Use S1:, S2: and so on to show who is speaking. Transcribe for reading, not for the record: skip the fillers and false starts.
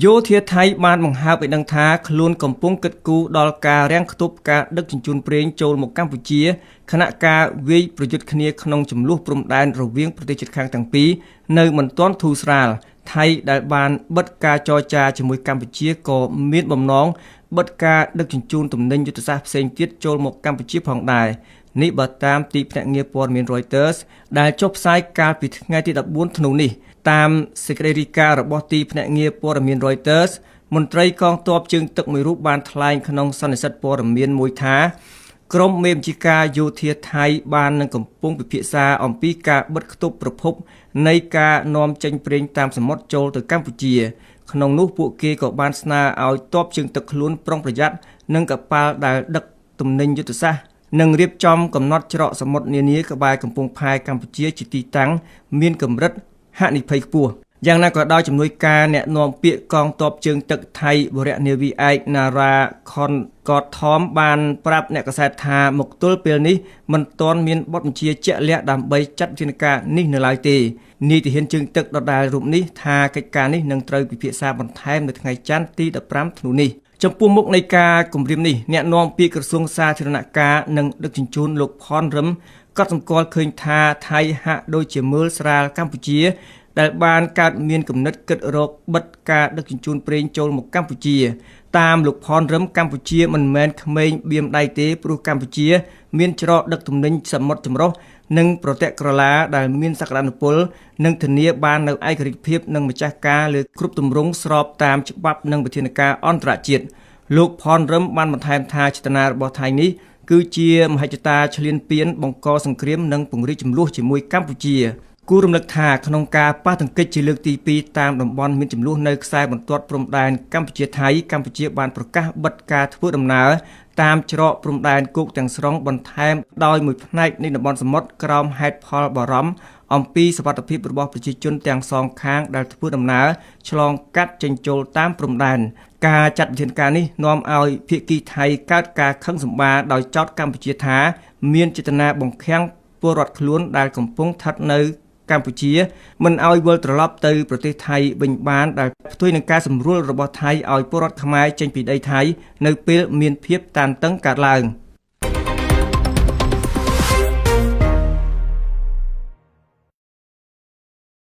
S1: យោធាថៃបានបង្ហើបឲ្យដឹងថាខ្លួនកំពុងគិតគូរដល់ការរាំងខ្ទប់ការដឹកជញ្ជូនប្រេងចូលមកកម្ពុជាខណៈការវាយប្រយុទ្ធគ្នាក្នុងចំនួនព្រំដែនរវាងប្រទេសជិតខាងទាំងពីរនៅមិនទាន់ធូរស្រាលថៃដែលបានបិទការចរចាជាមួយកម្ពុជាក៏មានបំណងបិទការដឹកជញ្ជូនទំនិញយុទ្ធសាស្ត្រផ្សេងទៀតចូលមកកម្ពុជាផងដែរនេះបើតាមទីភ្នាក់ងារព័ត៌មាន Reuters ដែលចុះផ្សាយកាលពីថ្ងៃទី14ធ្នូនេះតាមសេចក្តីរាយការណ៍របស់ទីភ្នាក់ងារព័ត៌មាន Reuters មន្ត្រីកងទ័ពជើងទឹកមួយរូបបានថ្លែងក្នុងសន្និសីទព័ត៌មានមួយថាក្រុមមេបញ្ជាការយោធាថៃបាននឹងកំពុងពិភាក្សាអំពីការបិទគប់ប្រភពនៃការនាំចេញប្រេងតាមសមុទ្រចូលទៅកម្ពុជាក្នុងនោះពួកគេក៏បានស្នើឲ្យទ័ពជើងទឹកខ្លួនប្រុងប្រយ័ត្ននឹងកប៉ាល់ដែលដឹកទំនិញយុទ្ធសាស្ត្រនិងរៀបចំកំណត់ច្រកសមុទ្រនានាក្បែរកំពង់ផែកម្ពុជាជាទីតាំងមានកម្រិតហានិភ័យខ្ពស់យ៉ាងណាក៏ដោយជំនួយការអ្នកនាំពាក្យកងទ័ពជើងទឹកថៃវរនាវីឯក Nara Khon បានប្រាប់អ្នកកាសែតថាមកទល់ពេលនេះមិនទាន់មានបទបញ្ជាជាក់លាក់ដើម្បីចាត់វិធានការនេះនៅឡើយទេនាយទាហានជើងទឹកដដែលរូបនេះថាកិច្ចការនេះនឹងត្រូវពិភាក្សាបន្ថែមនៅថ្ងៃច័ន្ទទី15ធ្នូនេះចំពោះមុខនៃការគម្រាមនេះអ្នកនាំពាក្យក្រសួងសាធារណការនិងដឹកជញ្ជូនលោកផនរឹមក៏សម្គាល់ឃើញថាថៃហាក់ដូចជាមើលស្រាលកម្ពុជាដែលបានកើតមានគំនិតគិតរកបិទការដឹកជញ្ជូនប្រេងចូលមកកម្ពុជាតាមលោកផនរឹមកម្ពុជាមិនមែនក្មេងបៀមដៃទេព្រោះកម្ពុជាមានច្រកដឹកទំនិញសមុទ្រចម្រុះនិងប្រតិក្រឡាដែលមានសក្តានុពលនិងធានាបាននូវឯករាជ្យភាពនិងម្ចាស់ការលើគ្រប់ទម្រង់ស្របតាមច្បាប់និងវិធានការអន្តរជាតិលោកផនរឹមបានបន្ថែមថាចេតនារបស់ថៃនេះគឺជាមហិច្ឆតាឈ្លានពានបង្កសង្គ្រាមនិងពង្រីកចំនួនជាមួយកម្ពុជាគូរំលឹកថាក្នុងការប៉ះទង្គិចជាលើកទី2តាមតំបន់មានចំនួននៅខ្សែបន្ទាត់ព្រំដែនកម្ពុជាថៃកម្ពុជាបានប្រកាសបិទការធ្វើដំណើរតាមច្រកព្រំដែនគោកទាំងស្រុងបន្ថែមដោយមួយផ្នែកនៃតំបន់សមុទ្រក្រោមហេតុផលបារម្ភអំពីសុវត្ថិភាពរបស់ប្រជាជនទាំងសងខាងដែលធ្វើដំណើរឆ្លងកាត់ចេញចូលតាមព្រំដែនការចាត់វិធានការនេះនាំឲ្យភាគីថៃកើតការខឹងសម្បារដោយចោទកម្ពុជាថាមានចេតនាបង្ខាំងពលរដ្ឋខ្លួនដែលកំពុងស្ថិតនៅកម្ពុជាមិនឲ្យវិលត្រឡប់ទៅប្រទេសថៃវិញបានដែលផ្ទុយនឹងការសម្រួលរបស់ថៃឲ្យពលរដ្ឋខ្មែរចេញពីដីថៃនៅពេលមានភាពតានតឹងកើតឡើង។